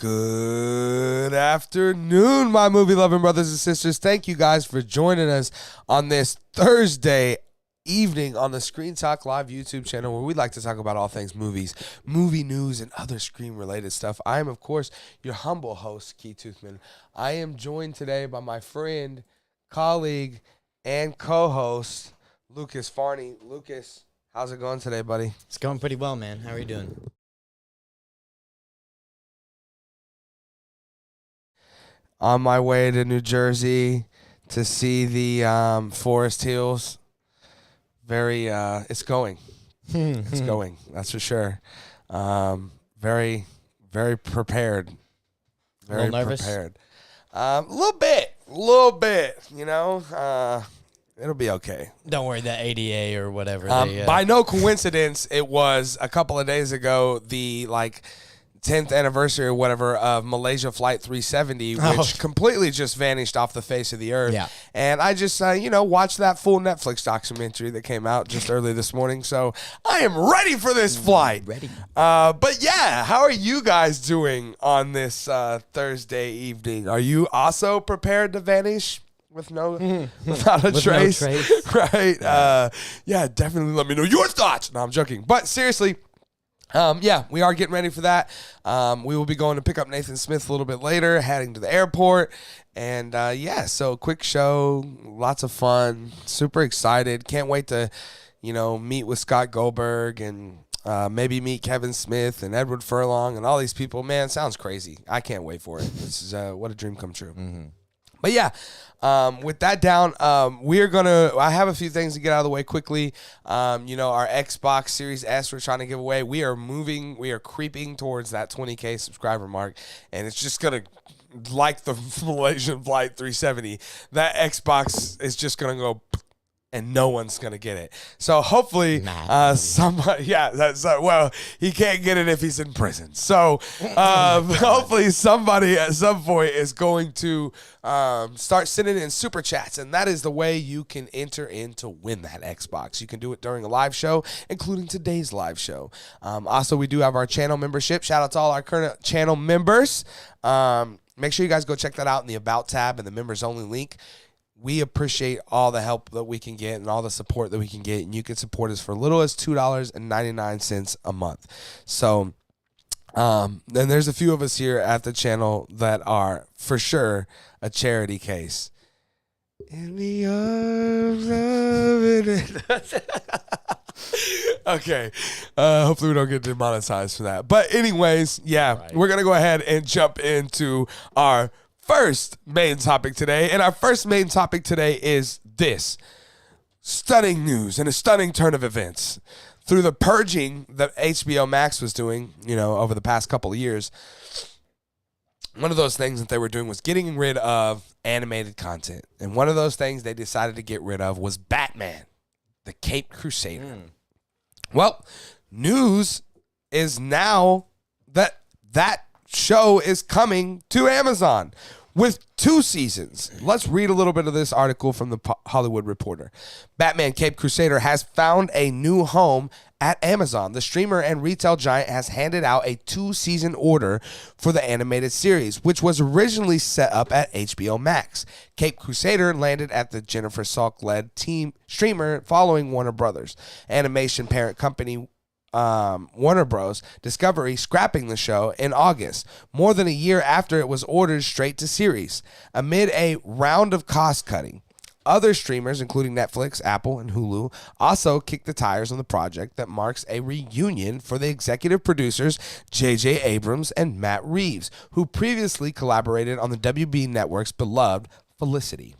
Good afternoon, my movie-loving brothers and sisters. Thank you guys for joining us on this Thursday evening on the Screen Talk Live YouTube channel, where we like to talk about all things movies, movie news, and other screen-related stuff. I am, of course, your humble host, Keith Toothman. I am joined today by my friend, colleague, and co-host, Lucas Farney. Lucas, how's it going today, buddy? It's going pretty well, man. How are you doing? On my way to New Jersey to see the Forest Hills. It's going. It's going. That's for sure. Very, very prepared. Very a little nervous? prepared. A little bit. You know, it'll be okay. Don't worry, that ADA or whatever. By no coincidence, it was a couple of days ago, the 10th anniversary or whatever of Malaysia Flight 370, which completely just vanished off the face of the earth. Yeah. And I just, watched that full Netflix documentary that came out just early this morning. So I am ready for this flight. Ready. But yeah, how are you guys doing on this Thursday evening? Are you also prepared to vanish? Without a trace? No trace. Right. Yeah, definitely let me know your thoughts. No, I'm joking. But seriously, we are getting ready for that. We will be going to pick up Nathan Smith a little bit later, heading to the airport. And, so quick show, lots of fun, super excited. Can't wait to, meet with Scott Goldberg and maybe meet Kevin Smith and Edward Furlong and all these people. Man, it sounds crazy. I can't wait for it. This is what a dream come true. Mm-hmm. But yeah, with that down, I have a few things to get out of the way quickly. Our Xbox Series S we're trying to give away. We are creeping towards that 20K subscriber mark, and it's just going to, like the Malaysian Flight 370, that Xbox is just going to go and no one's going to get it. So hopefully somebody, he can't get it if he's in prison. So hopefully somebody at some point is going to start sending in super chats, and that is the way you can enter in to win that Xbox. You can do it during a live show, including today's live show. Also, we do have our channel membership. Shout out to all our current channel members. Make sure you guys go check that out in the About tab and the members only link. We appreciate all the help that we can get and all the support that we can get, and you can support us for little as $2.99 a month. So then there's a few of us here at the channel that are for sure a charity case. In the arms of it. Okay. Hopefully we don't get demonetized for that. But anyways, We're going to go ahead and jump into our first main topic today. And our first main topic today is this. Stunning news and a stunning turn of events. Through the purging that HBO Max was doing, over the past couple of years, one of those things that they were doing was getting rid of animated content. And one of those things they decided to get rid of was Batman, the Caped Crusader. Well, news is now that show is coming to Amazon with 2 seasons. Let's read a little bit of this article from the Hollywood Reporter. Batman Caped Crusader has found a new home at Amazon. The streamer and retail giant has handed out a 2-season order for the animated series, which was originally set up at HBO Max. Caped Crusader landed at the Jennifer Salk-led team streamer following Warner Brothers. Animation parent company Warner Bros. Discovery scrapping the show in August, more than a year after it was ordered straight to series. Amid a round of cost cutting, other streamers, including Netflix, Apple, and Hulu, also kicked the tires on the project that marks a reunion for the executive producers J.J. Abrams and Matt Reeves, who previously collaborated on the WB Network's beloved Felicity.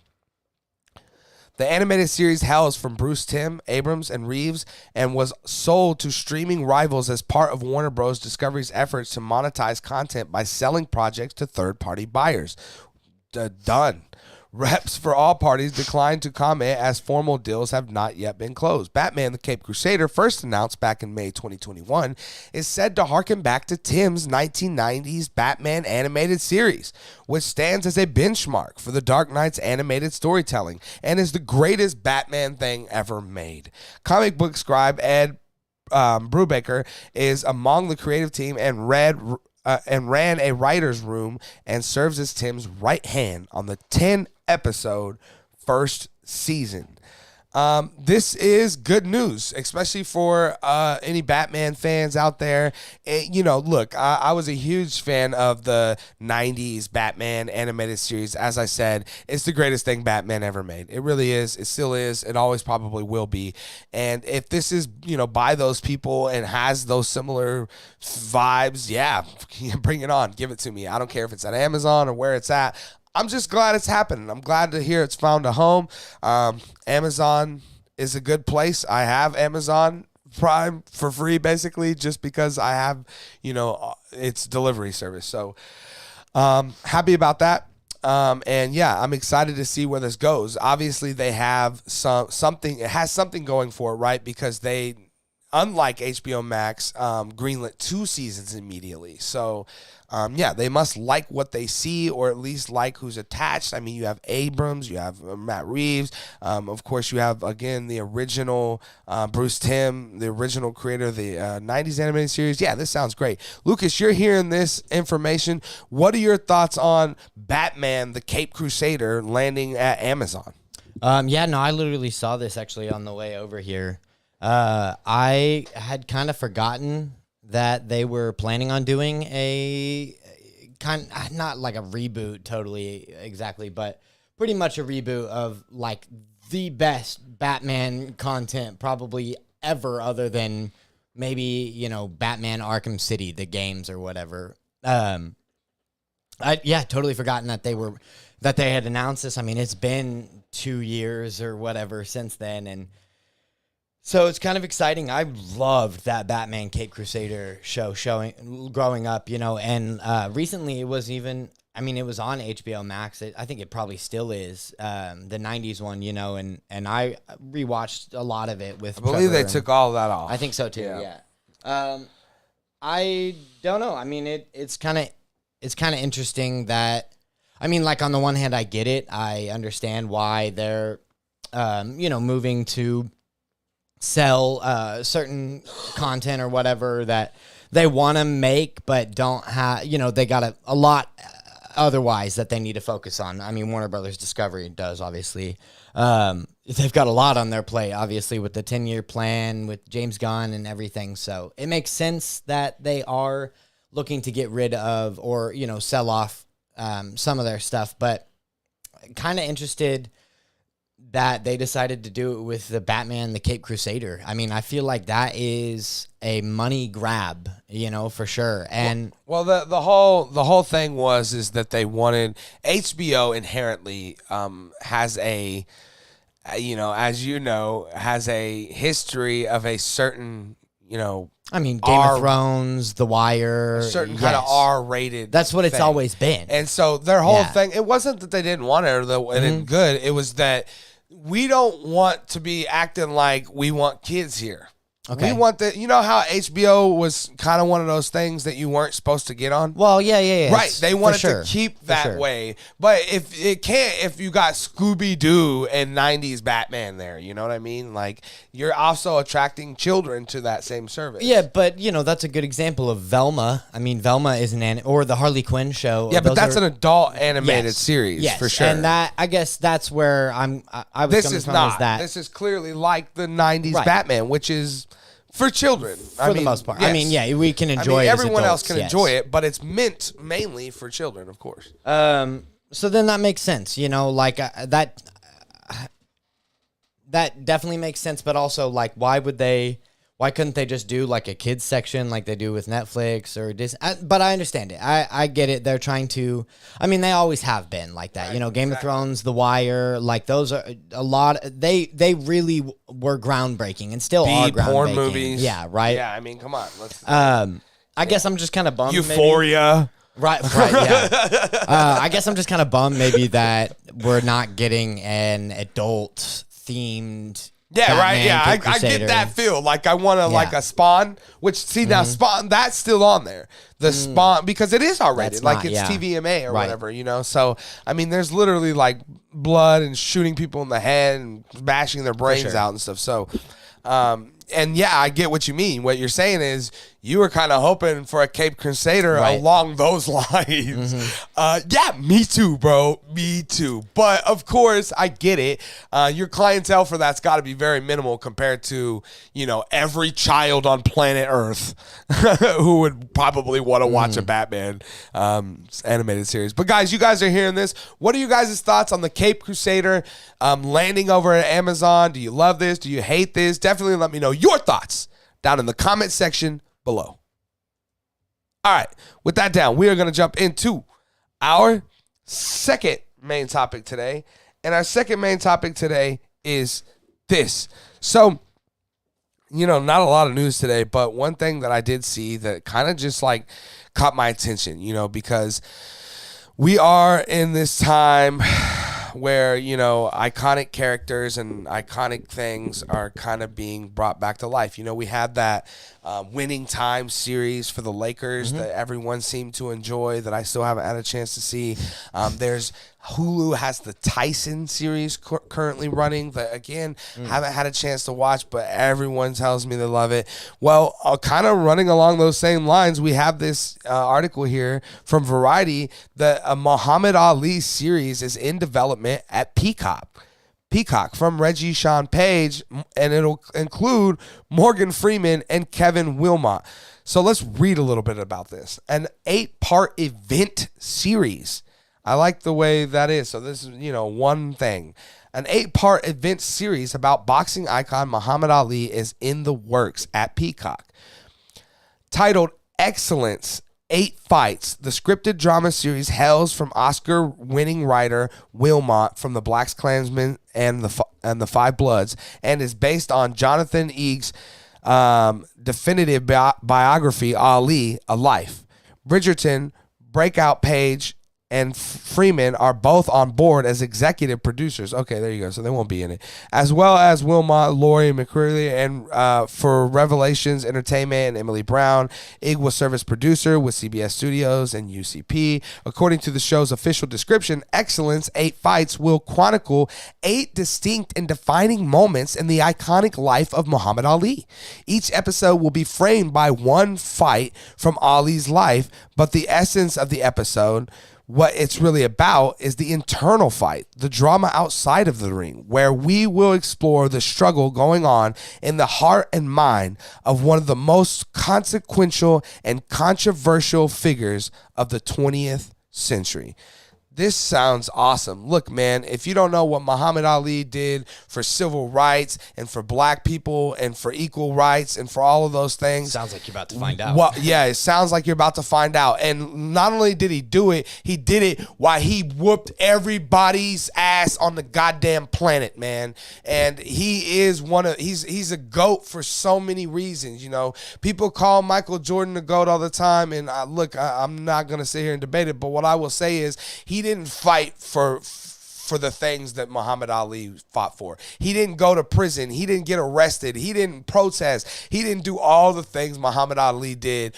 The animated series hails from Bruce Timm, Abrams, and Reeves, and was sold to streaming rivals as part of Warner Bros. Discovery's efforts to monetize content by selling projects to third-party buyers. Done. Reps for all parties declined to comment as formal deals have not yet been closed. Batman the Caped Crusader, first announced back in May 2021, is said to harken back to Timm's 1990s Batman animated series, which stands as a benchmark for the Dark Knight's animated storytelling and is the greatest Batman thing ever made. Comic book scribe Ed Brubaker is among the creative team and read and ran a writer's room and serves as Tim's right hand on the 10-episode first season. This is good news, especially for any Batman fans out there. Look, I was a huge fan of the 90s Batman animated series. As I said, it's the greatest thing Batman ever made. It really is. It still is. It always probably will be. And if this is, by those people and has those similar vibes, yeah, bring it on. Give it to me. I don't care if it's at Amazon or where it's at. I'm just glad it's happening. I'm glad to hear it's found a home. Amazon is a good place. I have Amazon Prime for free, basically, just because I have, its delivery service. So happy about that. And yeah, I'm excited to see where this goes. Obviously, they have something. It has something going for it, right? Because they, unlike HBO Max, greenlit 2 seasons immediately. So, they must like what they see, or at least like who's attached. I mean, you have Abrams, you have Matt Reeves. Of course, you have, again, the original Bruce Timm, the original creator of the 90s animated series. Yeah, this sounds great. Lucas, you're hearing this information. What are your thoughts on Batman, the Caped Crusader, landing at Amazon? I literally saw this actually on the way over here. I had kind of forgotten that they were planning on doing a not like a reboot totally exactly, but pretty much a reboot of like the best Batman content probably ever, other than maybe, Batman Arkham City, the games or whatever. Totally forgotten that they had announced this. I mean, it's been 2 years or whatever since then, and so it's kind of exciting. I loved that Batman Caped Crusader show growing up, and recently it was on HBO Max. I think it probably still is, the 90s one, and I rewatched a lot of it with I believe Trevor, they took all of that off. I think so too, yeah. I don't know. I mean, it's kind of interesting that, like on the one hand, I get it. I understand why they're, moving to sell certain content or whatever that they want to make, but don't have, they got a lot otherwise that they need to focus on. I mean, Warner Brothers Discovery does, obviously. They've got a lot on their plate, obviously, with the 10-year plan, with James Gunn and everything. So it makes sense that they are looking to get rid of or, sell off some of their stuff, but kind of interested that they decided to do it with the Batman, the Caped Crusader. I mean, I feel like that is a money grab, for sure. And the whole thing is that they wanted HBO inherently has a, has a history of a certain, Game of Thrones, The Wire, a certain kind of R-rated. That's what it's thing. Always been. And so their whole thing, it wasn't that they didn't want it or that it didn't good. It was that we don't want to be acting like we want kids here. Okay. We want the, how HBO was kind of one of those things that you weren't supposed to get on? Well, yeah. Right. They wanted to keep that way. But if you got Scooby-Doo and 90s Batman there, you know what I mean? Like, you're also attracting children to that same service. Yeah, but, that's a good example of Velma. I mean, Velma is or the Harley Quinn show. Yeah, but that's an adult animated series, for sure. And I guess that's where I was coming from. Is that this is clearly like the 90s Batman, which is for children, for the most part. Yes. We can enjoy it. Everyone else can enjoy it, but it's meant mainly for children, of course. So then that makes sense, that definitely makes sense. But also, why couldn't they just do like a kids section like they do with Netflix or Disney? But I understand it. I get it. They're trying to. They always have been like that. Right, Game of Thrones, The Wire, like those are a lot. They really were groundbreaking and still are groundbreaking. Porn movies. Yeah. Right. Yeah. I mean, come on. I guess I'm just kind of bummed. Euphoria. Right. Yeah. I guess I'm just kind of bummed maybe that we're not getting an adult themed. Yeah, Batman, right. Yeah, I get that feel. Like I want to like a Spawn, which now Spawn that's still on there. The Spawn because it is R-rated, like it's TVMA or whatever, So there's literally like blood and shooting people in the head and bashing their brains out and stuff. So, And yeah, I get what you mean. What you're saying is you were kind of hoping for a Cape Crusader along those lines. Yeah, me too, bro. Me too. But of course, I get it. Your clientele for that's got to be very minimal compared to, every child on planet Earth who would probably want to watch a Batman animated series. But guys, you guys are hearing this. What are you guys' thoughts on the Cape Crusader landing over at Amazon? Do you love this? Do you hate this? Definitely let me know your thoughts down in the comment section below. All right, with that down, we are going to jump into our second main topic today. And our second main topic today is this. So, not a lot of news today, but one thing that I did see that kind of just like caught my attention, because we are in this time where, iconic characters and iconic things are kind of being brought back to life. We had that Winning Time series for the Lakers that everyone seemed to enjoy that I still haven't had a chance to see. There's Hulu has the Tyson series currently running that, again, haven't had a chance to watch, but everyone tells me they love it. Well, kind of running along those same lines, we have this article here from Variety that a Muhammad Ali series is in development at Peacock from Reggie Sean Page, and it'll include Morgan Freeman and Kevin Wilmot. So let's read a little bit about this. An 8-part event series. I like the way that is. So this is, one thing. An 8-part event series about boxing icon Muhammad Ali is in the works at Peacock. Titled Excellence, 8 Fights, the scripted drama series hails from Oscar-winning writer Wilmot from the BlacKkKlansman and the Five Bloods, and is based on Jonathan Eag's definitive biography, Ali, A Life. Bridgerton, Breakout Page, and Freeman are both on board as executive producers. Okay, there you go. So they won't be in it. As well as Wilmot, Laurie McCreary, and for Revelations Entertainment and Emily Brown. Ig was service producer with CBS Studios and UCP. According to the show's official description, Excellence, 8 Fights will chronicle 8 distinct and defining moments in the iconic life of Muhammad Ali. Each episode will be framed by one fight from Ali's life, but the essence of the episode, what it's really about, is the internal fight, the drama outside of the ring, where we will explore the struggle going on in the heart and mind of one of the most consequential and controversial figures of the 20th century. This sounds awesome. Look, man, if you don't know what Muhammad Ali did for civil rights and for black people and for equal rights and for all of those things. Sounds like you're about to find out. Well, yeah, it sounds like you're about to find out. And not only did he do it, he did it while he whooped everybody's ass on the goddamn planet, man. And he is he's a GOAT for so many reasons, People call Michael Jordan the GOAT all the time. And I'm not going to sit here and debate it, but what I will say is he didn't fight for the things that Muhammad Ali fought for. He didn't go to prison. He didn't get arrested. He didn't protest. He didn't do all the things Muhammad Ali did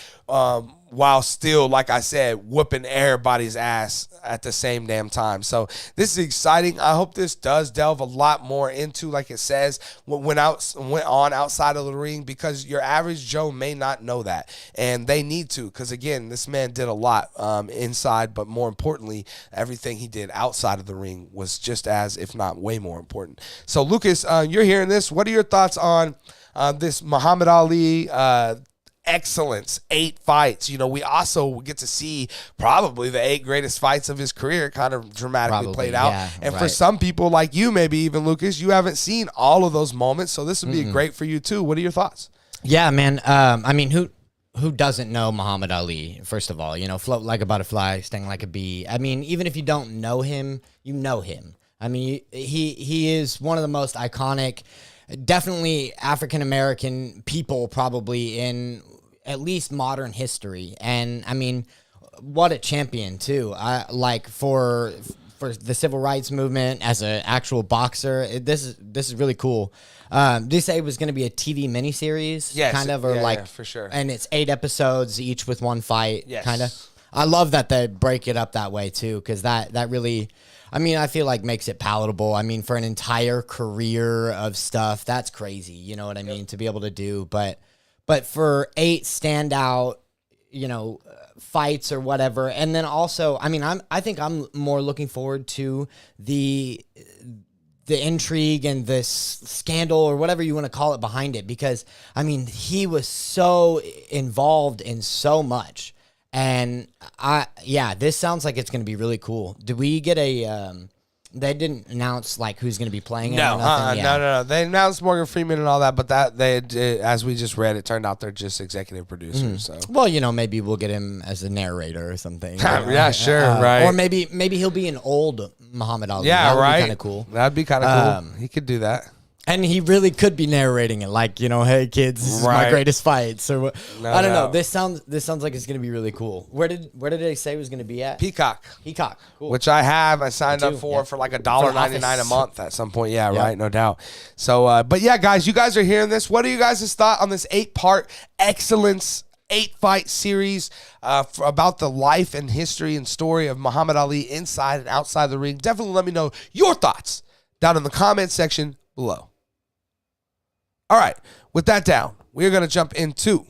while still, like I said, whooping everybody's ass at the same damn time. So this is exciting. I hope this does delve a lot more into, like it says, what went on outside of the ring, because your average Joe may not know that. And they need to, because, again, this man did a lot inside, but more importantly, everything he did outside of the ring was just as, if not way more important. So, Lucas, you're hearing this. What are your thoughts on this Muhammad Ali Excellence, 8 fights? We also get to see probably the 8 greatest fights of his career kind of dramatically played out. Yeah, and for some people like you, maybe even Lucas, you haven't seen all of those moments. So this would be great for you too. What are your thoughts? Yeah, man. Who doesn't know Muhammad Ali? First of all, float like a butterfly, sting like a bee. I mean, even if you don't know him, you know him. I mean, he is one of the most iconic, definitely African American people probably in at least modern history. And I mean, what a champion too. For the civil rights movement as an actual boxer. This is really cool. Did you say it was going to be a TV miniseries? Yes, kind of, or yeah, for sure. And it's 8 episodes, each with one fight, Yes. kind of. I love that they break it up that way too, because that really, I mean, I feel like makes it palatable. I mean, for an entire career of stuff, that's crazy. You know what I mean? To be able to do, but for 8 standout, fights or whatever, and then also, I mean, I think I'm more looking forward to the intrigue and this scandal or whatever you want to call it behind it, because I mean, he was so involved in so much, and this sounds like it's going to be really cool. Did we get they didn't announce like who's going to be playing it? No. They announced Morgan Freeman and all that, but as we just read, it turned out they're just executive producers. So, well, maybe we'll get him as a narrator or something. Yeah, sure, right. Or maybe he'll be an old Muhammad Ali. Yeah, that would right. be kind of cool. That'd be kind of cool. He could do that. And he really could be narrating it, like, hey kids, this is my greatest fights, or what? I don't know. This sounds like it's gonna be really cool. Where did they say it was gonna be at? Peacock, cool. which I signed up for like $1.99 a month at some point. Yeah, right, no doubt. So, but yeah, guys, you guys are hearing this. What are you guys' thought on this 8-part excellence 8-fight series about the life and history and story of Muhammad Ali inside and outside the ring? Definitely let me know your thoughts down in the comment section below. All right, with that down, we're going to jump into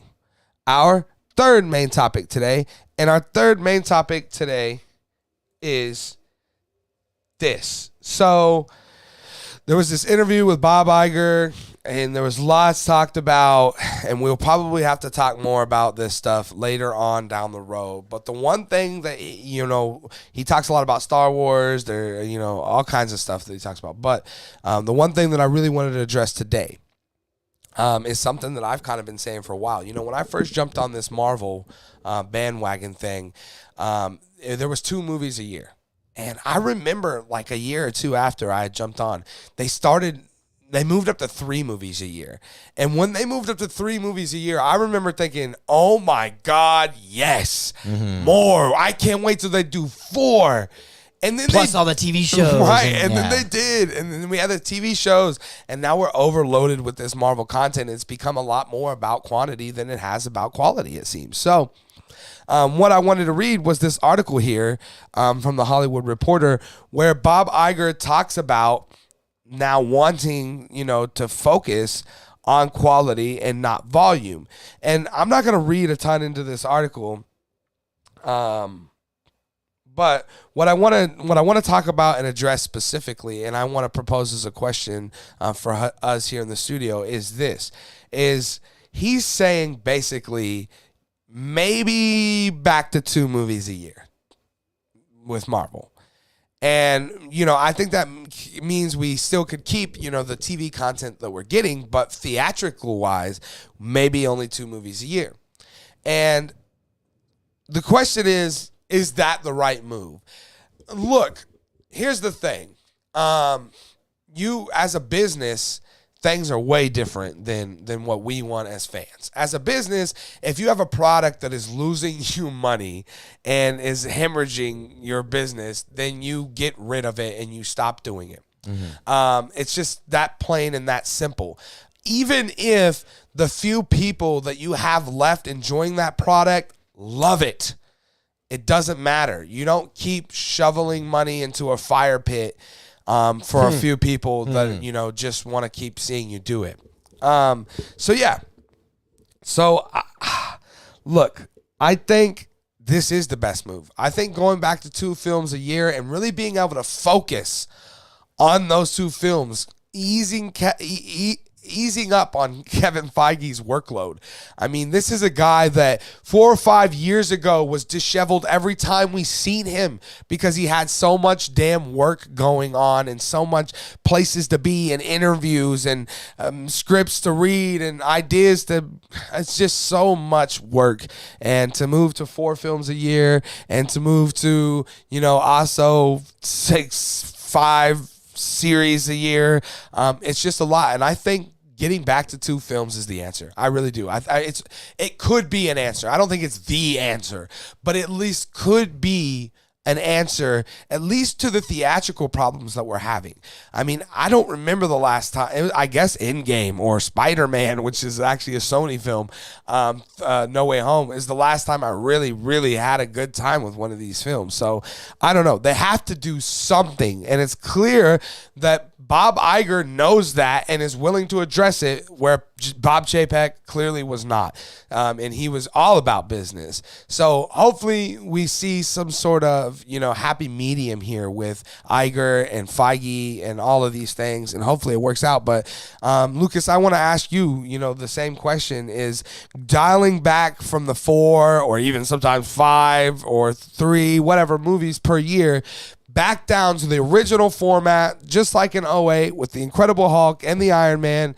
our third main topic today. And our third main topic today is this. So there was this interview with Bob Iger, and there was lots talked about, and we'll probably have to talk more about this stuff later on down the road. But the one thing that, he talks a lot about Star Wars, there, all kinds of stuff that he talks about. But the one thing that I really wanted to address today is something that I've kind of been saying for a while. When I first jumped on this Marvel bandwagon thing, there was 2 movies a year. And I remember like a year or 2 after I had jumped on, they moved up to 3 movies a year. And when they moved up to 3 movies a year, I remember thinking, oh my God, yes, more. I can't wait till they do 4. And then plus all the TV shows. Right, and then they did. And then we had the TV shows, and now we're overloaded with this Marvel content. It's become a lot more about quantity than it has about quality, it seems. So what I wanted to read was this article here from The Hollywood Reporter, where Bob Iger talks about now wanting, to focus on quality and not volume. And I'm not going to read a ton into this article, but what I want to talk about and address specifically, and I want to propose as a question for us here in the studio, is this: is he's saying basically maybe back to 2 movies a year with Marvel. And, I think that means we still could keep, the TV content that we're getting, but theatrical wise, maybe only 2 movies a year. And the question is that the right move? Look, here's the thing. You, as a business, things are way different than what we want as fans. As a business, if you have a product that is losing you money and is hemorrhaging your business, then you get rid of it and you stop doing it. It's just that plain and that simple. Even if the few people that you have left enjoying that product love it, it doesn't matter. You don't keep shoveling money into a fire pit for a few people that, just want to keep seeing you do it. Look, I think this is the best move. I think going back to 2 films a year and really being able to focus on those 2 films, easing up on Kevin Feige's workload. I mean, this is a guy that 4 or 5 years ago was disheveled every time we seen him because he had so much damn work going on and so much places to be and interviews and scripts to read and ideas to. It's just so much work. And to move to 4 films a year and to move to, also 5 series a year, it's just a lot. And I think getting back to 2 films is the answer. I really do. It could be an answer. I don't think it's the answer, but at least could be an answer, at least to the theatrical problems that we're having. I mean, I don't remember the last time, I guess Endgame or Spider-Man, which is actually a Sony film, No Way Home, is the last time I really, really had a good time with one of these films. So I don't know. They have to do something. And it's clear that Bob Iger knows that and is willing to address it, where Bob Chapek clearly was not. And he was all about business. So hopefully we see some sort of, happy medium here with Iger and Feige and all of these things. And hopefully it works out. But Lucas, I want to ask you, the same question is dialing back from the 4 or even sometimes 5 or 3, whatever movies per year, back down to the original format, just like in '08 with the Incredible Hulk and the Iron Man.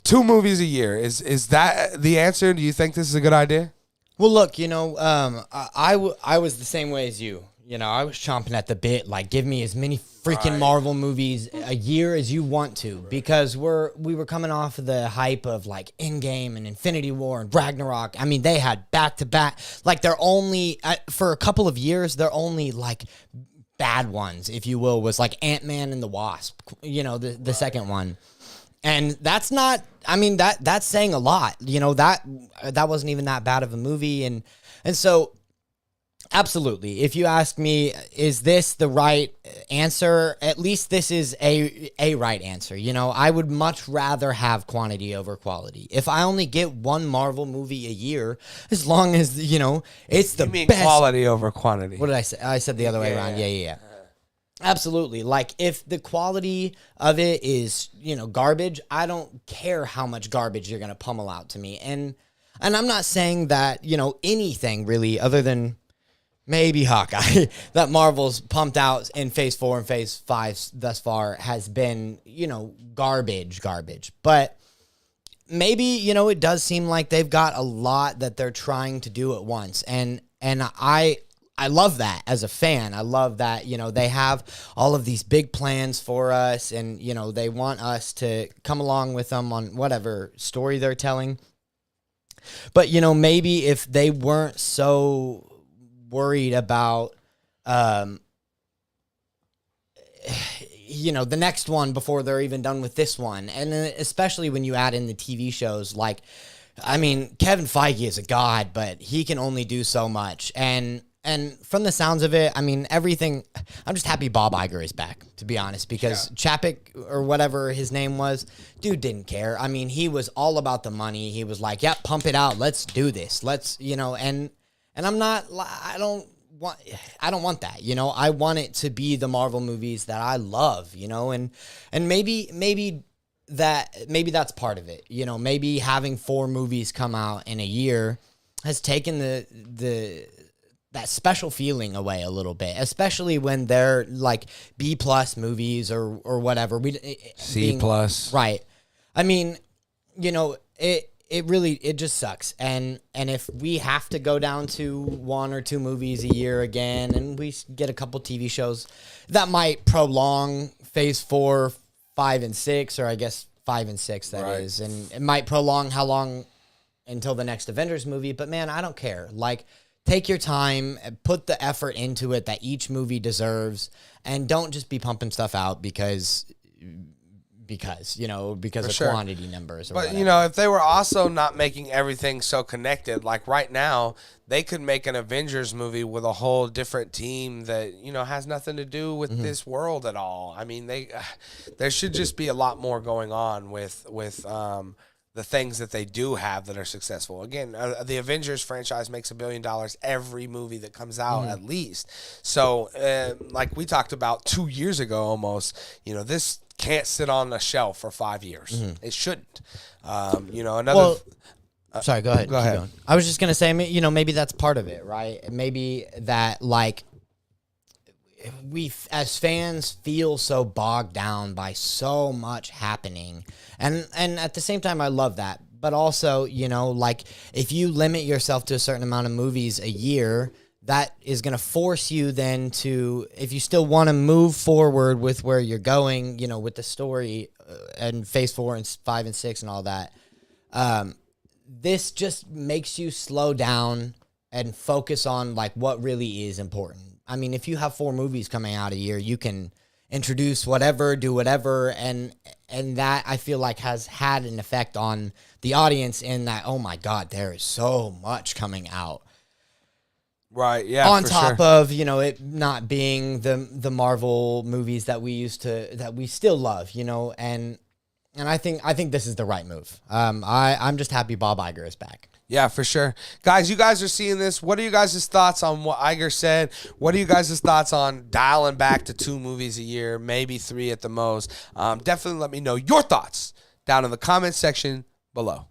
2 movies a year. Is that the answer? Do you think this is a good idea? Well, look, I was the same way as you. I was chomping at the bit, like, give me as many freaking Marvel movies a year as you want to, because we were coming off of the hype of, like, Endgame and Infinity War and Ragnarok. I mean, they had back-to-back, like, they're only, for a couple of years, they're only, like, bad ones, if you will, was, like, Ant-Man and the Wasp, the second one. And that's not, I mean, that's saying a lot. That wasn't even that bad of a movie. And so, absolutely, if you ask me, is this the right answer? At least this is a right answer. I would much rather have quantity over quality. If I only get one Marvel movie a year, as long as, it's the best. Quality over quantity. What did I say? I said the other way around. Yeah. Absolutely. Like, if the quality of it is, garbage, I don't care how much garbage you're going to pummel out to me. And I'm not saying that, anything really other than maybe Hawkeye that Marvel's pumped out in Phase 4 and Phase 5 thus far has been, garbage. But maybe, it does seem like they've got a lot that they're trying to do at once. And I love that as a fan. I love that, they have all of these big plans for us, and, they want us to come along with them on whatever story they're telling. But, maybe if they weren't so worried about, the next one before they're even done with this one, and especially when you add in the TV shows, like, I mean, Kevin Feige is a god, but he can only do so much. And from the sounds of it, I mean, everything, I'm just happy Bob Iger is back, to be honest, because Chapek, or whatever his name was, dude didn't care. I mean, he was all about the money. He was like, yep, pump it out. Let's do this. Let's, and I'm not, I don't want that, I want it to be the Marvel movies that I love, and maybe that's part of it. Maybe having 4 movies come out in a year has taken that special feeling away a little bit, especially when they're like B+ movies or whatever. C+. Right. I mean, it just sucks. And if we have to go down to 1 or 2 movies a year again, and we get a couple TV shows, that might prolong Phase 4, 5, and 6, or I guess 5 and 6 that is. And it might prolong how long until the next Avengers movie, but man, I don't care. Like, take your time, put the effort into it that each movie deserves, and don't just be pumping stuff out because of quantity numbers or whatever. But, if they were also not making everything so connected, like right now, they could make an Avengers movie with a whole different team that, has nothing to do with this world at all. I mean, there should just be a lot more going on with the things that they do have that are successful. Again, the Avengers franchise makes $1 billion every movie that comes out, at least. So, like we talked about 2 years ago almost, this can't sit on a shelf for 5 years. It shouldn't. Sorry, go ahead. Go ahead. Going. I was just going to say, maybe that's part of it, right? Maybe that, like, we as fans feel so bogged down by so much happening, and at the same time I love that, but also like, if you limit yourself to a certain amount of movies a year, that is going to force you then to, if you still want to move forward with where you're going, with the story and Phase 4 and 5 and 6 and all that, this just makes you slow down and focus on like what really is important. I mean, if you have 4 movies coming out a year, you can introduce whatever, do whatever, and that I feel like has had an effect on the audience in that, oh my God, there is so much coming out. Right, yeah. On for top sure. of, it not being the Marvel movies that we still love, and I think this is the right move. I'm just happy Bob Iger is back. Yeah, for sure. Guys, you guys are seeing this. What are you guys' thoughts on what Iger said? What are you guys' thoughts on dialing back to 2 movies a year, maybe 3 at the most? Definitely let me know your thoughts down in the comment section below.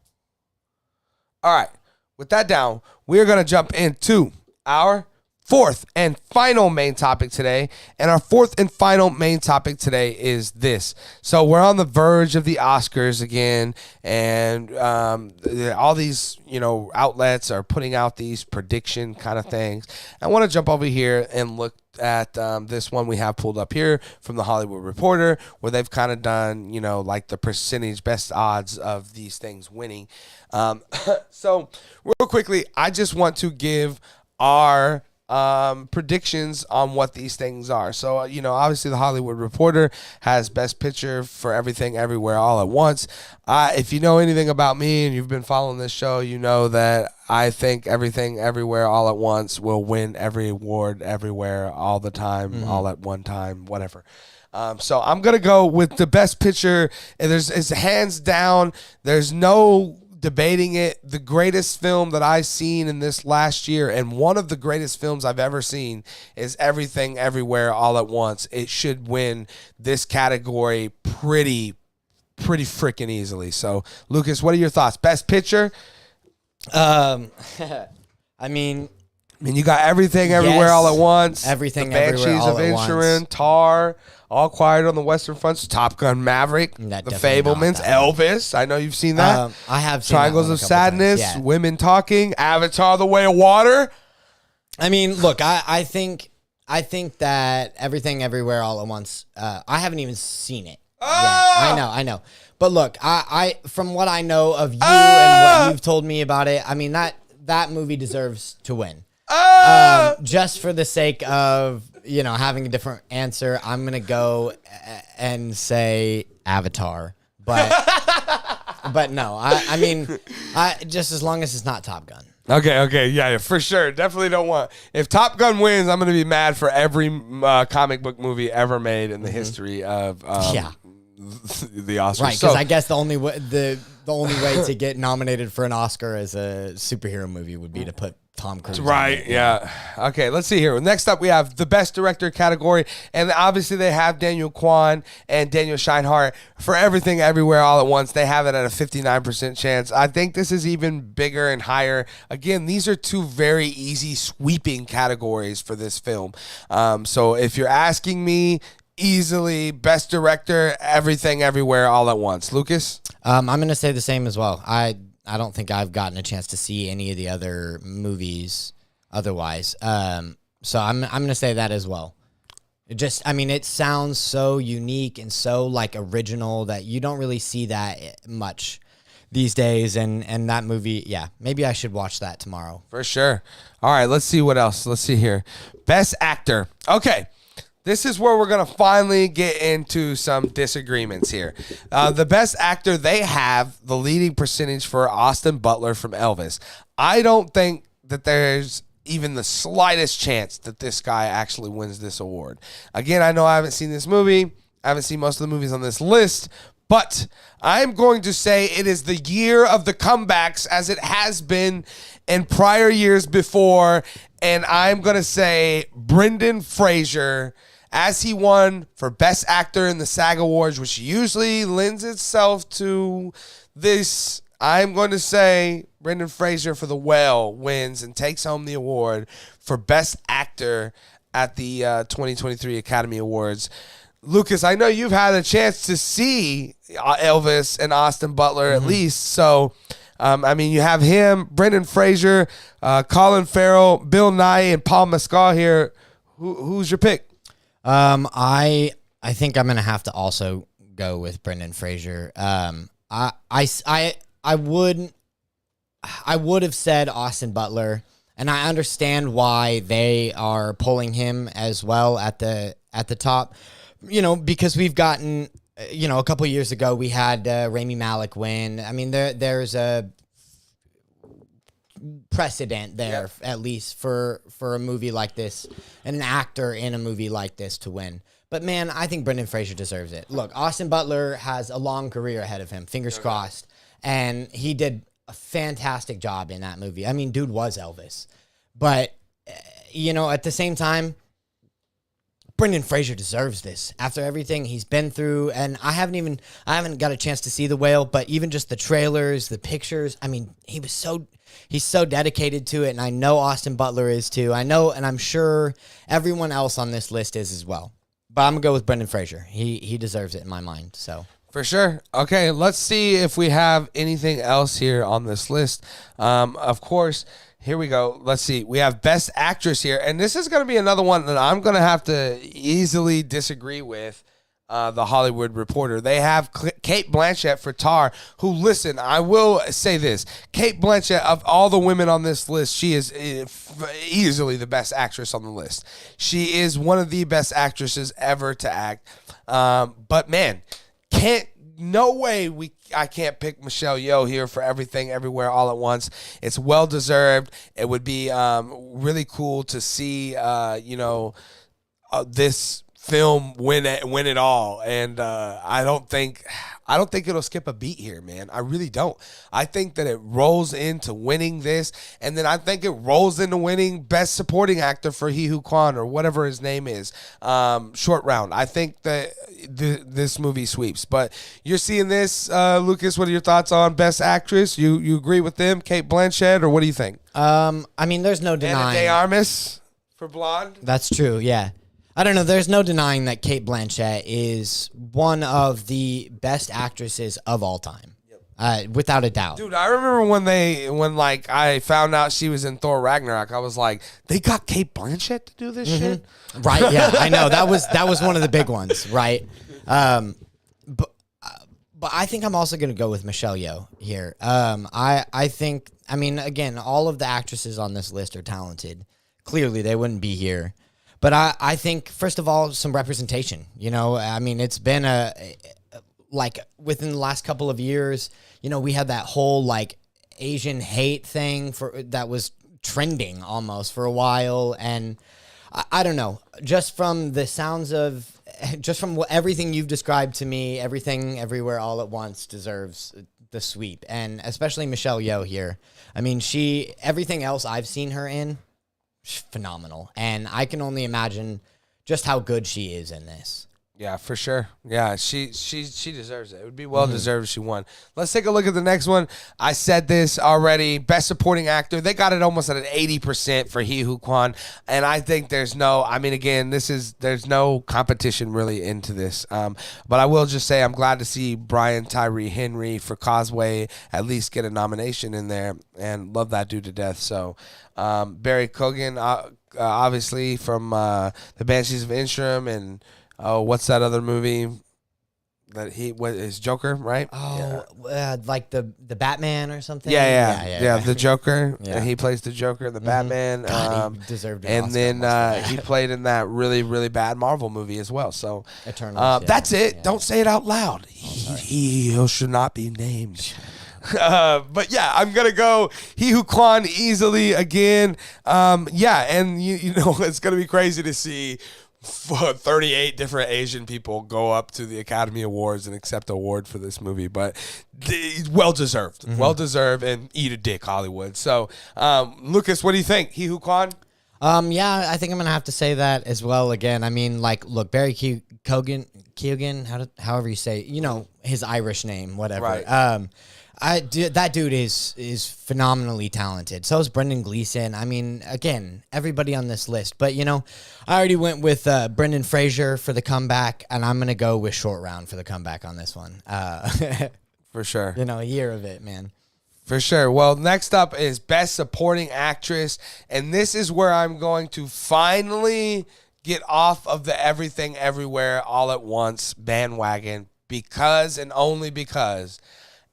All right, with that down, we're going to jump into our 4th and final main topic today. And our 4th and final main topic today is this. So we're on the verge of the Oscars again, and all these, outlets are putting out these prediction kind of things. I want to jump over here and look at this one we have pulled up here from the Hollywood Reporter, where they've kind of done, like the percentage best odds of these things winning. So real quickly, I just want to give our predictions on what these things are. So, obviously the Hollywood Reporter has Best Picture for Everything Everywhere All at Once. If you know anything about me and you've been following this show, you know that I think Everything Everywhere All at Once will win every award everywhere all the time, all at one time, whatever. So I'm going to go with the Best Picture. And it's hands down. There's no debating it. The greatest film that I've seen in this last year, and one of the greatest films I've ever seen, is Everything Everywhere All at Once. It should win this category pretty freaking easily. So, Lucas, what are your thoughts? Best Picture? I mean, you got Everything Everywhere Yes. All at Once. Everything The Everywhere Banshees All of at Once. Inisherin, Tar, All Quiet on the Western Front, Top Gun Maverick, That The definitely not Fablemans, that one. Elvis. I know you've seen that. I have seen Triangles that one of a couple times, Sadness, yeah. Women Talking, Avatar: The Way of Water. I mean, look, I think that Everything Everywhere All at Once. I haven't even seen it. Ah! Yeah, I know. But look, I from what I know of you and what you've told me about it, I mean that movie deserves to win. Just for the sake of having a different answer, I'm gonna go and say Avatar. But no, I mean, just as long as it's not Top Gun. Okay, yeah, for sure. Definitely don't want. If Top Gun wins, I'm going to be mad for every comic book movie ever made in the history of the Oscars. Right, because I guess the only way to get nominated for an Oscar as a superhero movie would be to put Tom Cruise. Right, yeah. Okay, let's see here. Next up, we have the Best Director category, and obviously they have Daniel Kwan and Daniel Scheinert for Everything Everywhere All at Once. They have it at a 59% chance. I think this is even bigger and higher. Again, these are 2 very easy sweeping categories for this film. So if you're asking me, easily Best Director, Everything Everywhere All at Once. Lucas? I'm going to say the same as well. I don't think I've gotten a chance to see any of the other movies otherwise. So I'm going to say that as well. It sounds so unique and so original that you don't really see that much these days. And that movie, yeah, maybe I should watch that tomorrow. For sure. All right, let's see what else. Let's see here. Best Actor. Okay. This is where we're going to finally get into some disagreements here. The Best Actor, they have the leading percentage for Austin Butler from Elvis. I don't think that there's even the slightest chance that this guy actually wins this award. Again, I know I haven't seen this movie. I haven't seen most of the movies on this list. But I'm going to say it is the year of the comebacks, as it has been in prior years before. And I'm going to say Brendan Fraser, as he won for Best Actor in the SAG Awards, which usually lends itself to this. I'm going to say Brendan Fraser for The Whale wins and takes home the award for Best Actor at the 2023 Academy Awards. Lucas, I know you've had a chance to see Elvis and Austin Butler at least. So, you have him, Brendan Fraser, Colin Farrell, Bill Nighy, and Paul Mescal here. Who's your pick? I think I'm gonna have to also go with Brendan Fraser. I would have said Austin Butler, And I understand why they are pulling him as well at the top, because we've gotten, a couple years ago we had Rami Malek win. I mean, there's a precedent there, at least for a movie like this and an actor in a movie like this to win. But man, I think Brendan Fraser deserves it. Look, Austin Butler has a long career ahead of him, fingers crossed, and he did a fantastic job in that movie. I mean, dude was Elvis. But at the same time, Brendan Fraser deserves this after everything he's been through. And I haven't got a chance to see The Whale, but even just the trailers, the pictures, I mean, he's so dedicated to it, and I know Austin Butler is too. I know, and I'm sure everyone else on this list is as well. But I'm gonna go with Brendan Fraser. He deserves it in my mind. So for sure. Okay, let's see if we have anything else here on this list. Of course, here we go. Let's see. We have Best Actress here, and this is going to be another one that I'm going to have to easily disagree with. The Hollywood Reporter. They have Cate Blanchett for Tar, who, listen, I will say this. Cate Blanchett, of all the women on this list, she is easily the best actress on the list. She is one of the best actresses ever to act. But, man, no way I can't pick Michelle Yeoh here for Everything Everywhere All at Once. It's well-deserved. It would be really cool to see, this film win it all, and I don't think it'll skip a beat here, man. I really don't. I think that it rolls into winning this, and then I think it rolls into winning Best Supporting Actor for Ke Huy Quan, or whatever his name is, short round. I think that this movie sweeps. But you're seeing this, Lucas. What are your thoughts on Best Actress? You agree with them, Cate Blanchett, or what do you think? I mean, there's no denying. Ana de Armas for Blonde. That's true. Yeah. I don't know. There's no denying that Cate Blanchett is one of the best actresses of all time, without a doubt. Dude, I remember when I found out she was in Thor Ragnarok, I was like, they got Cate Blanchett to do this shit? Right? Yeah, I know. That was one of the big ones, right? But I think I'm also going to go with Michelle Yeoh here. I think, I mean, again, all of the actresses on this list are talented. Clearly, they wouldn't be here. But I think, first of all, some representation. I mean, it's been within the last couple of years, we had that whole Asian hate thing that was trending almost for a while, and I don't know. Just from everything you've described to me, Everything Everywhere All at Once deserves the sweep, and especially Michelle Yeoh here. I mean, everything else I've seen her in, phenomenal, and I can only imagine just how good she is in this. Yeah, for sure. Yeah, she deserves it. It would be well deserved if she won. Let's take a look at the next one. I said this already. Best Supporting Actor. They got it almost at an 80% for Ke Huy Quan, and I think there's no competition really into this. But I will just say I'm glad to see Brian Tyree Henry for Causeway at least get a nomination in there, and love that dude to death. So Barry Keoghan, obviously from the Banshees of Inisherin, and what's that other movie that is Joker, right? Oh, yeah. Like the Batman or something? Yeah, the Joker. Yeah. He plays the Joker, the Batman. God, he deserved it. And then he played in that really, really bad Marvel movie as well. So Eternals, that's it. Yeah. Don't say it out loud. He should not be named. But yeah, I'm gonna go Ke Huy Quan easily again. And it's gonna be crazy to see 38 different Asian people go up to the Academy Awards and accept an award for this movie, but well deserved, and eat a dick, Hollywood. So, Lucas, what do you think? Ke Huy Quan? Yeah, I think I'm gonna have to say that as well. Again, I mean, look, Barry Keoghan, however you say, his Irish name, whatever. Right. That dude is phenomenally talented. So is Brendan Gleeson. I mean, again, everybody on this list. But, I already went with Brendan Fraser for the comeback, and I'm going to go with Short Round for the comeback on this one. For sure. A year of it, man. For sure. Well, next up is Best Supporting Actress, and this is where I'm going to finally get off of the Everything Everywhere All at Once bandwagon, because and only because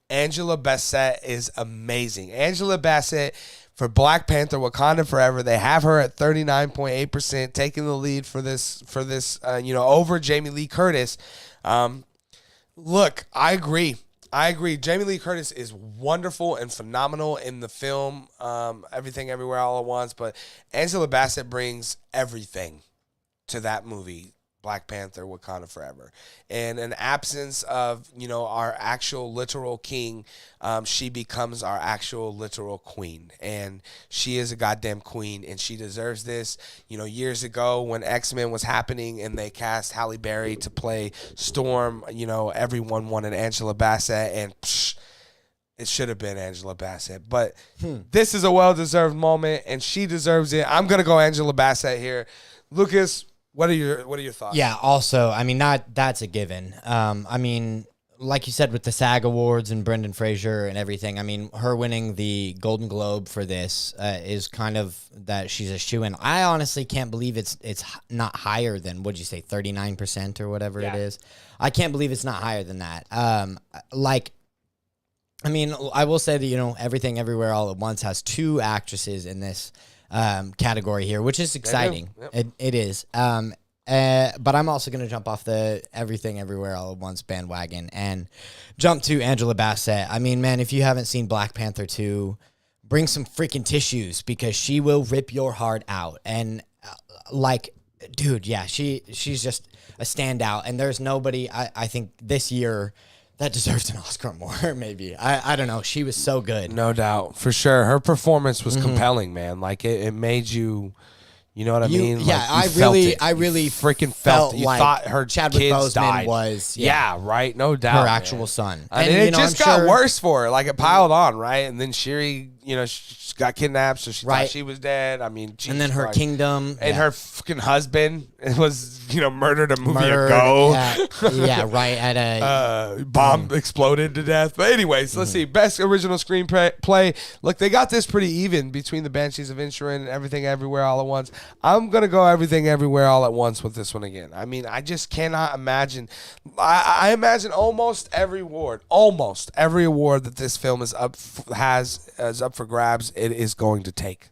Angela Bassett is amazing. Angela Bassett, For Black Panther: Wakanda Forever, they have her at 39.8%, taking the lead for this over Jamie Lee Curtis. Look, I agree. Jamie Lee Curtis is wonderful and phenomenal in the film, Everything Everywhere All at Once, but Angela Bassett brings everything to that movie, Black Panther: Wakanda Forever. And an absence of, our actual literal king, she becomes our actual literal queen. And she is a goddamn queen, and she deserves this. Years ago when X-Men was happening and they cast Halle Berry to play Storm, everyone wanted Angela Bassett, and it should have been Angela Bassett. But this is a well-deserved moment, and she deserves it. I'm going to go Angela Bassett here. Lucas, what are your thoughts? Yeah, also, I mean, that's a given. I mean, like you said, with the SAG Awards and Brendan Fraser and everything, I mean, her winning the Golden Globe for this is kind of that she's a shoo-in. I honestly can't believe it's not higher than, what'd you say, 39% or whatever it is. I can't believe it's not higher than that. I mean, I will say that, Everything Everywhere All at Once has 2 actresses in this category here, which is exciting. Yep. It is. But I'm also going to jump off the Everything Everywhere All at Once bandwagon and jump to Angela Bassett. I mean, man, if you haven't seen Black Panther 2, bring some freaking tissues because she will rip your heart out. And dude, yeah, she's just a standout. And there's nobody, I think this year that deserves an Oscar more, maybe. I don't know. She was so good. No doubt. For sure. Her performance was compelling, man. Like, it made you, you know what I mean? Yeah, like, I really freaking felt it. You like thought her Chadwick kids Boseman died. was, yeah, right? No doubt. her actual son. And it just got worse for her. Like, it piled on, right? And then Shuri, she got kidnapped, so she thought she was dead. I mean, Jesus and then her Christ. kingdom. And her fucking husband was, murdered a movie ago. Yeah, right. At a bomb exploded to death. But anyways, let's see. Best original screenplay. Look, they got this pretty even between the Banshees of Inisherin and Everything Everywhere All at Once. I'm gonna go Everything Everywhere All at Once with this one again. I mean, I just cannot imagine. I imagine almost every award that this film is up for grabs, it is going to take.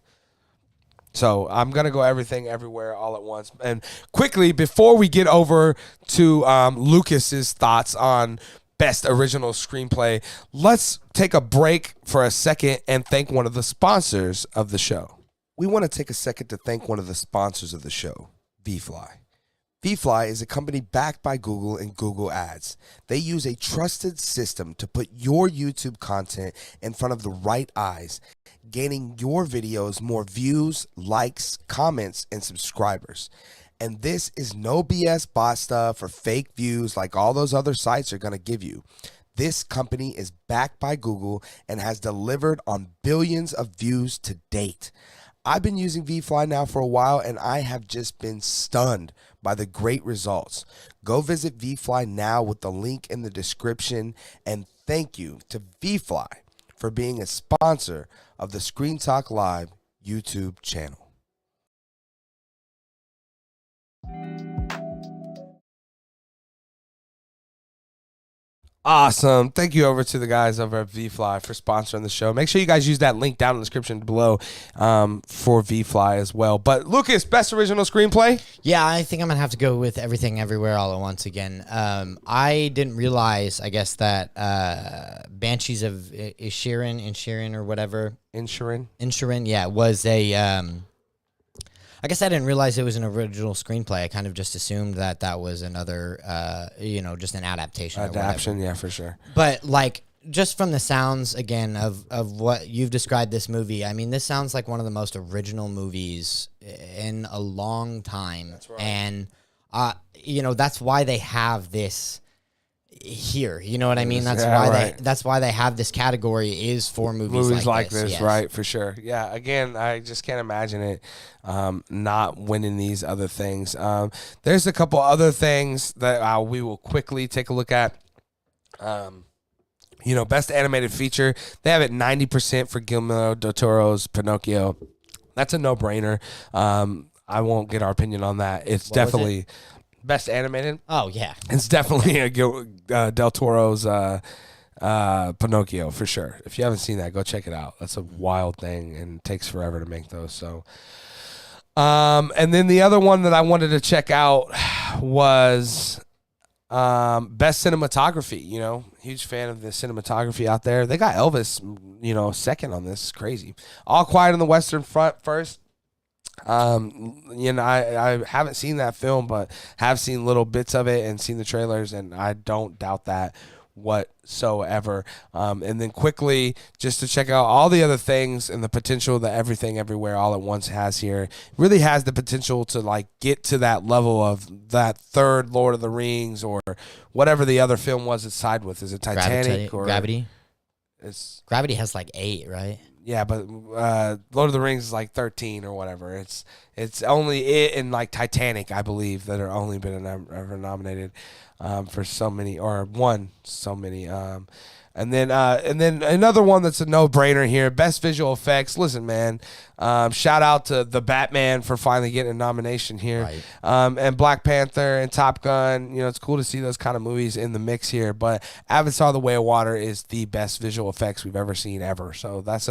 So I'm going to go Everything Everywhere All at Once. And quickly, before we get over to Lucas's thoughts on Best Original Screenplay, let's take a break for a second and thank one of the sponsors of the show. We want to take a second to thank one of the sponsors of the show, VFly. VFly is a company backed by Google and Google Ads. They use a trusted system to put your YouTube content in front of the right eyes, gaining your videos more views, likes, comments, and subscribers. And this is no BS bot stuff or fake views like all those other sites are going to give you. This company is backed by Google and has delivered on billions of views to date. I've been using VFly now for a while, and I have just been stunned by the great results. Go visit VFly now with the link in the description, and thank you to VFly for being a sponsor of the Screen Talk Live YouTube channel. Awesome. Thank you over to the guys over at VFly for sponsoring the show. Make sure you guys use that link down in the description below for VFly as well. But Lucas, Best Original Screenplay? Yeah, I think I'm going to have to go with Everything Everywhere All at Once again. I didn't realize, I guess, that Banshees of Inisherin or whatever. Inisherin, yeah, was a... I guess I didn't realize it was an original screenplay. I kind of just assumed that was another, just an adaptation. Adaptation, yeah, for sure. But just from the sounds again of what you've described this movie, I mean, this sounds like one of the most original movies in a long time. That's right. And that's why they have this here. You know what I mean? That's why they have this category is for movies like this. Yes. Right? For sure. Yeah. Again, I just can't imagine it not winning these other things. There's a couple other things that we will quickly take a look at. Best animated feature. They have it 90% for Guillermo del Toro's Pinocchio. That's a no-brainer. I won't get our opinion on that. It's definitely Best animated. Oh yeah, it's definitely a Del Toro's Pinocchio for sure. If you haven't seen that, go check it out. That's a wild thing and takes forever to make those. So, and then the other one that I wanted to check out was best cinematography. You know, huge fan of the cinematography out there. They got Elvis, you know, second on this. It's crazy. All Quiet on the Western Front first. You know, I haven't seen that film, but have seen little bits of it and seen the trailers, and I don't doubt that whatsoever. And then quickly, just to check out all the other things and the potential that Everything Everywhere All at Once has here. It really has the potential to like get to that level of that third Lord of the Rings or whatever the other film was it's tied with. Is it Titanic or Gravity? Gravity has like 8, right? Yeah, but Lord of the Rings is like 13 or whatever. It's only it and like Titanic, I believe, that are only been ever nominated for so many or won so many. And then another one that's a no-brainer here, best visual effects. Listen, man, shout out to the Batman for finally getting a nomination here, Right. And Black Panther and Top Gun. You know, it's cool to see those kind of movies in the mix here. But Avatar: The Way of Water is the best visual effects we've ever seen ever. So that's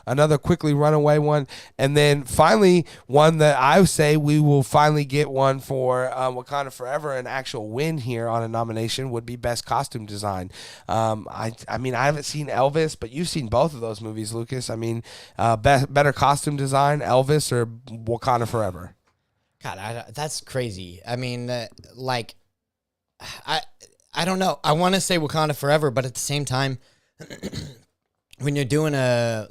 another quickly runaway one. And then finally, one that I say we will finally get one for Wakanda Forever, an actual win here on a nomination would be best costume design. I mean, I haven't seen Elvis, but you've seen both of those movies, Lucas. I mean, better costume design, Elvis or Wakanda Forever? God, that's crazy. I mean, like, I don't know. I want to say Wakanda Forever, but at the same time, when you're doing a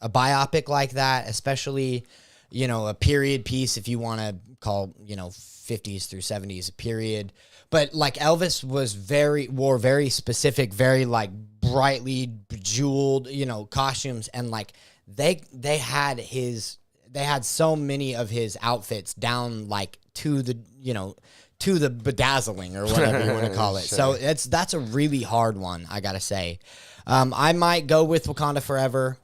biopic like that, especially, you know, a period piece, if you want to call, you know, 50s through 70s a period. But like Elvis wore very specific, very like brightly jeweled, you know, costumes, and like they had so many of his outfits down like to the, you know, to the bedazzling or whatever you want to call it. Sure. So that's a really hard one, I gotta say. I might go with Wakanda Forever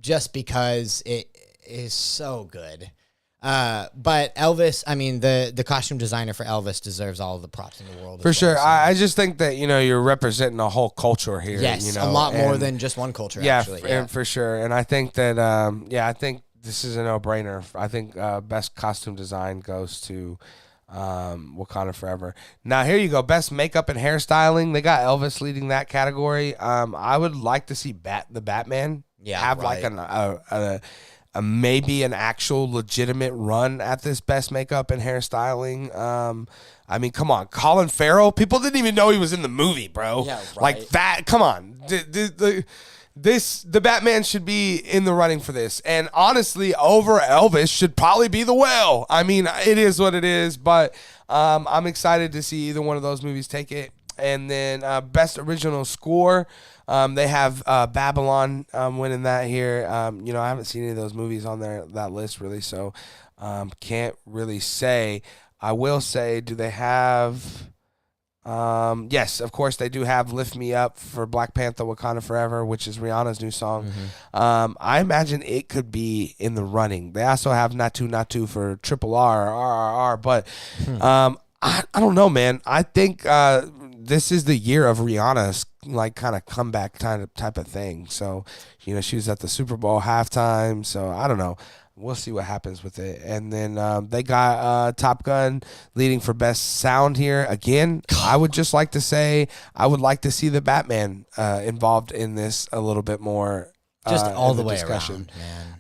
just because it is so good. But Elvis, I mean, the costume designer for Elvis deserves all of the props in the world. For sure. So. I just think that, you know, you're representing a whole culture here. Yes, you know, a lot more than just one culture, actually. Yeah, and for sure. And I think that, I think this is a no-brainer. I think best costume design goes to Wakanda Forever. Now, here you go. Best makeup and hairstyling. They got Elvis leading that category. I would like to see the Batman have like a maybe an actual legitimate run at this best makeup and hairstyling. I mean, come on, Colin Farrell. People didn't even know he was in the movie, bro. Yeah, right. Like that. Come on, the Batman should be in the running for this, and honestly, over Elvis should probably be the Whale. I mean, it is what it is, but I'm excited to see either one of those movies take it. And then best original score. They have Babylon winning that here. You know, I haven't seen any of those movies on that list really, so can't really say. I will say, do they have? Yes, of course they do have "Lift Me Up" for Black Panther: Wakanda Forever, which is Rihanna's new song. Mm-hmm. I imagine it could be in the running. They also have "Natu Natu" for Triple R, RRR, but I don't know, man. I think this is the year of Rihanna's like kind of comeback type of thing. So, you know, she was at the Super Bowl halftime. So I don't know. We'll see what happens with it. And then they got Top Gun leading for best sound here. Again, I would just like to say I would like to see the Batman involved in this a little bit more. Just all the way discussion.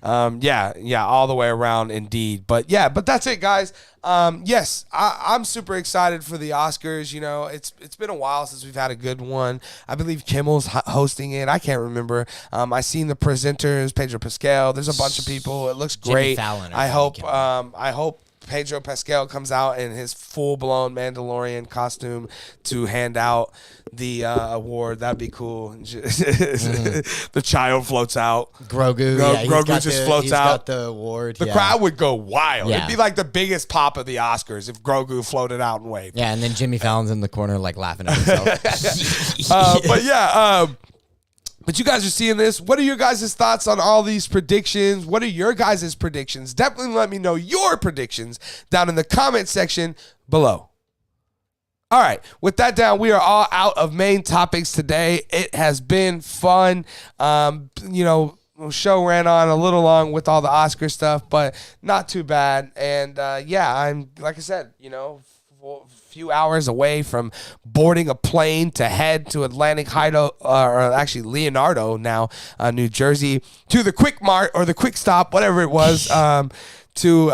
Around, man. Yeah, all the way around indeed. But that's it, guys. Yes, I'm super excited for the Oscars. You know, it's been a while since we've had a good one. I believe Kimmel's hosting it. I can't remember. I seen the presenters, Pedro Pascal. There's a bunch of people. It looks great. Jimmy Fallon, I hope Pedro Pascal comes out in his full-blown Mandalorian costume to hand out the award. That'd be cool. The child floats out. Grogu just floats out. Got the award. The crowd would go wild. Yeah. It'd be like the biggest pop of the Oscars if Grogu floated out and waved. Yeah, and then Jimmy Fallon's in the corner like laughing at himself. But you guys are seeing this. What are your guys' thoughts on all these predictions? What are your guys' predictions? Definitely let me know your predictions down in the comment section below. All right. With that down, we are all out of main topics today. It has been fun. Show ran on a little long with all the Oscar stuff, but not too bad. And I'm, like I said, a few hours away from boarding a plane to head to Atlantic Hideout, or actually Leonardo now, New Jersey, to the Quick Mart or the Quick Stop, whatever it was, to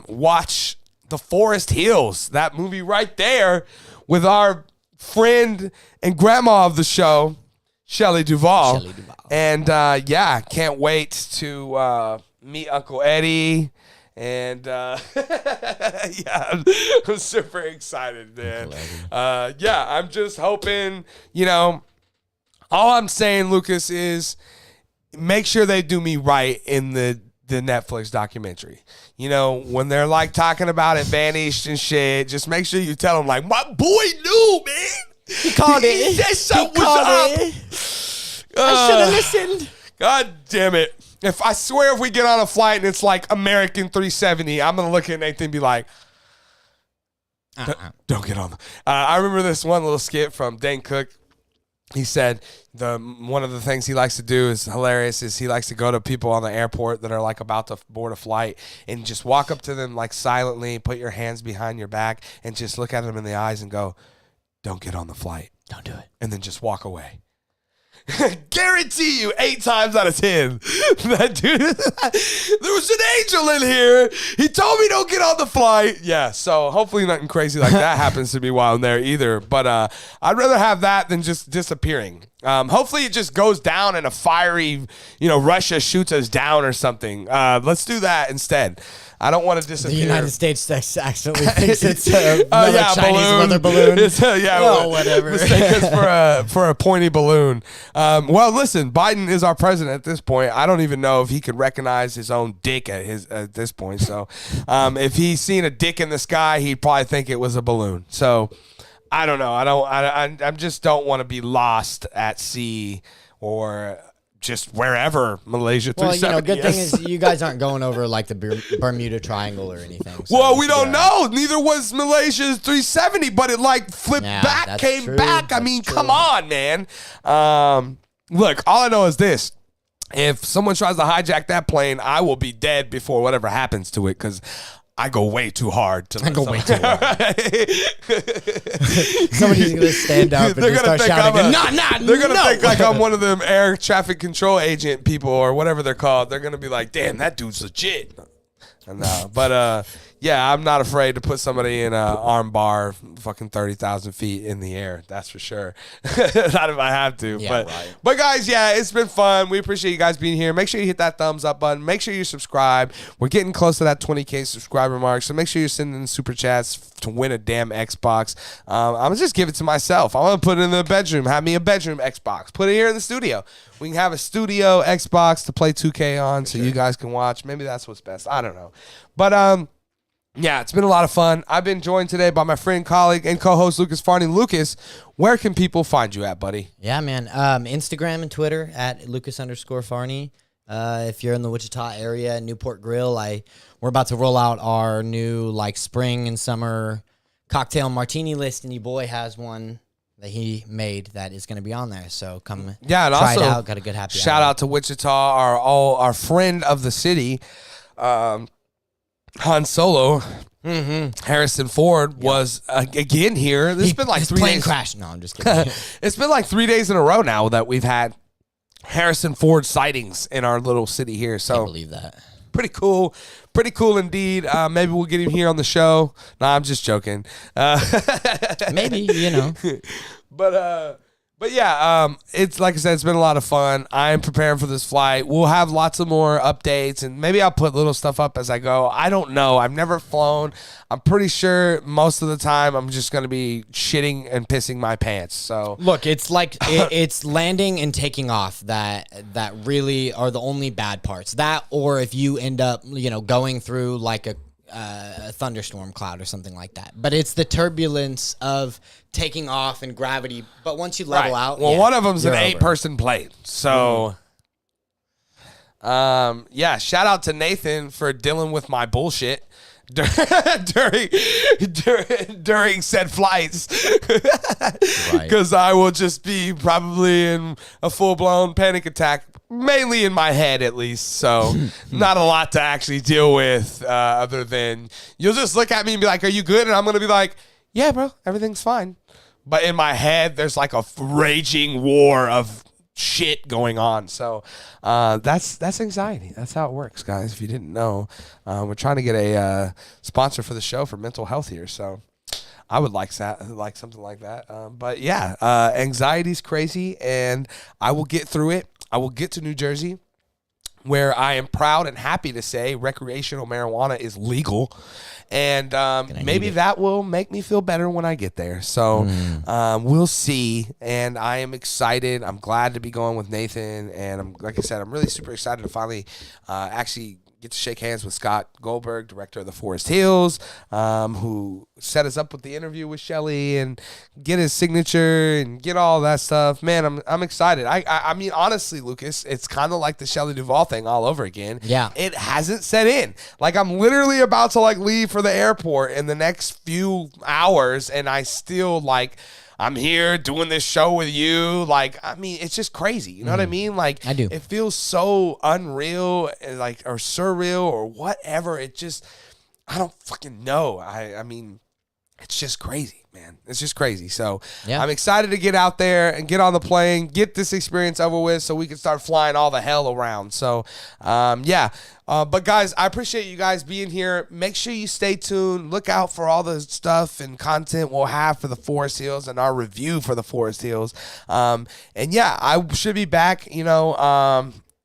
watch The Forest Hills, that movie right there with our friend and grandma of the show, Shelley Duvall. And can't wait to meet Uncle Eddie. And I'm super excited, man. I'm just hoping, all I'm saying, Lucas, is make sure they do me right in the Netflix documentary. When they're like talking about it vanished and shit, just make sure you tell them, like, my boy knew, man. He called it. That something was up. I should have listened. God damn it. I swear if we get on a flight and it's like American 370, I'm going to look at Nathan and be like, don't get on. I remember this one little skit from Dane Cook. He said one of the things he likes to do is hilarious is he likes to go to people on the airport that are like about to board a flight and just walk up to them like silently, put your hands behind your back and just look at them in the eyes and go, don't get on the flight. Don't do it. And then just walk away. Guarantee you 8 times out of 10 that dude, there was an angel in here. He told me don't get on the flight. Yeah, so hopefully nothing crazy like that happens to me while I'm there either. But I'd rather have that than just disappearing. Hopefully it just goes down and a fiery, Russia shoots us down or something. Let's do that instead. I don't want to disappear. The United States accidentally thinks it's another Chinese weather balloon. It's whatever. Mistake us for a pointy balloon. Well, listen, Biden is our president at this point. I don't even know if he could recognize his own dick at this point. So, if he's seen a dick in the sky, he'd probably think it was a balloon. So, I don't know. I just don't want to be lost at sea or just wherever Malaysia 370 good thing is you guys aren't going over like the Bermuda Triangle or anything. So well, we don't know. Neither was Malaysia's 370, but it like flipped back, came back. I mean, come on, man. Look, all I know is this. If someone tries to hijack that plane, I will be dead before whatever happens to it because I go way too hard. Somebody's going to stand up and just start shouting, they're going to think like I'm one of them air traffic control agent people or whatever they're called. They're going to be like, damn, that dude's legit. But I'm not afraid to put somebody in an arm bar fucking 30,000 feet in the air. That's for sure. Not if I have to. Yeah, but guys, it's been fun. We appreciate you guys being here. Make sure you hit that thumbs up button. Make sure you subscribe. We're getting close to that 20K subscriber mark. So make sure you're sending super chats to win a damn Xbox. I'm going to just give it to myself. I'm going to put it in the bedroom. Have me a bedroom Xbox. Put it here in the studio. We can have a studio Xbox to play 2K on so you guys can watch. Maybe that's what's best. I don't know. But, it's been a lot of fun. I've been joined today by my friend, colleague, and co-host Lucas Farney. Lucas, where can people find you at, buddy? Yeah, man. Instagram and Twitter at Lucas_Farney. If you're in the Wichita area, Newport Grill, we're about to roll out our new spring and summer cocktail martini list, and your boy has one that he made that is going to be on there. So come try also, it out. Got a good happy shout out to Wichita, our friend of the city. Han Solo, Harrison Ford was again here. This has been like 3 days. Plane crash. No, I'm just kidding. It's been like 3 days in a row now that we've had Harrison Ford sightings in our little city here. So I can't believe that. Pretty cool indeed. Maybe we'll get him here on the show. No, I'm just joking. Maybe, But yeah, it's like I said, it's been a lot of fun. I am preparing for this flight. We'll have lots of more updates, and maybe I'll put little stuff up as I go. I don't know. I've never flown. I'm pretty sure most of the time I'm just going to be shitting and pissing my pants. So look, it's like it's landing and taking off that really are the only bad parts. That, or if you end up going through like a thunderstorm cloud or something like that. But it's the turbulence of taking off and gravity. But once you level out, well, one of them's an 8-person plane. So, shout out to Nathan for dealing with my bullshit. during said flights, Right. because I will just be probably in a full-blown panic attack, mainly in my head at least. So not a lot to actually deal with, other than you'll just look at me and be like, "Are you good?" And I'm gonna be like, "Yeah, bro, everything's fine." But in my head, there's like a raging war of shit going on. So that's anxiety. That's how it works, guys. If you didn't know, we're trying to get a sponsor for the show for mental health here. So I would like something like that. But yeah, anxiety's crazy, and I will get through it. I will get to New Jersey, where I am proud and happy to say recreational marijuana is legal. And maybe that will make me feel better when I get there. So we'll see. And I am excited. I'm glad to be going with Nathan. And like I said, I'm really super excited to finally actually get to shake hands with Scott Goldberg, director of The Forest Hills, who set us up with the interview with Shelly and get his signature and get all that stuff. Man, I'm excited. I mean, honestly, Lucas, it's kind of like the Shelley Duvall thing all over again. Yeah. It hasn't set in. Like, I'm literally about to leave for the airport in the next few hours, and I still I'm here doing this show with you. I mean, it's just crazy. You know what I mean? I do. It feels so unreal, or surreal, or whatever. It just, I don't fucking know. I mean, it's just crazy, man. It's just crazy. So Yeah. I'm excited to get out there and get on the plane, get this experience over with so we can start flying all the hell around. So, yeah. But guys, I appreciate you guys being here. Make sure you stay tuned. Look out for all the stuff and content we'll have for the Forest Hills and our review for the Forest Hills. And yeah, I should be back,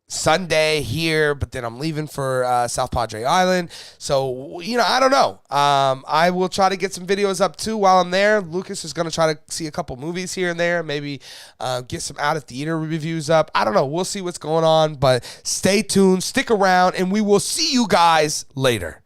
Sunday here, but then I'm leaving for South Padre Island. So, I don't know. I will try to get some videos up too while I'm there. Lucas is going to try to see a couple movies here and there, maybe get some out of theater reviews up. I don't know. We'll see what's going on, but stay tuned, stick around, and we will see you guys later.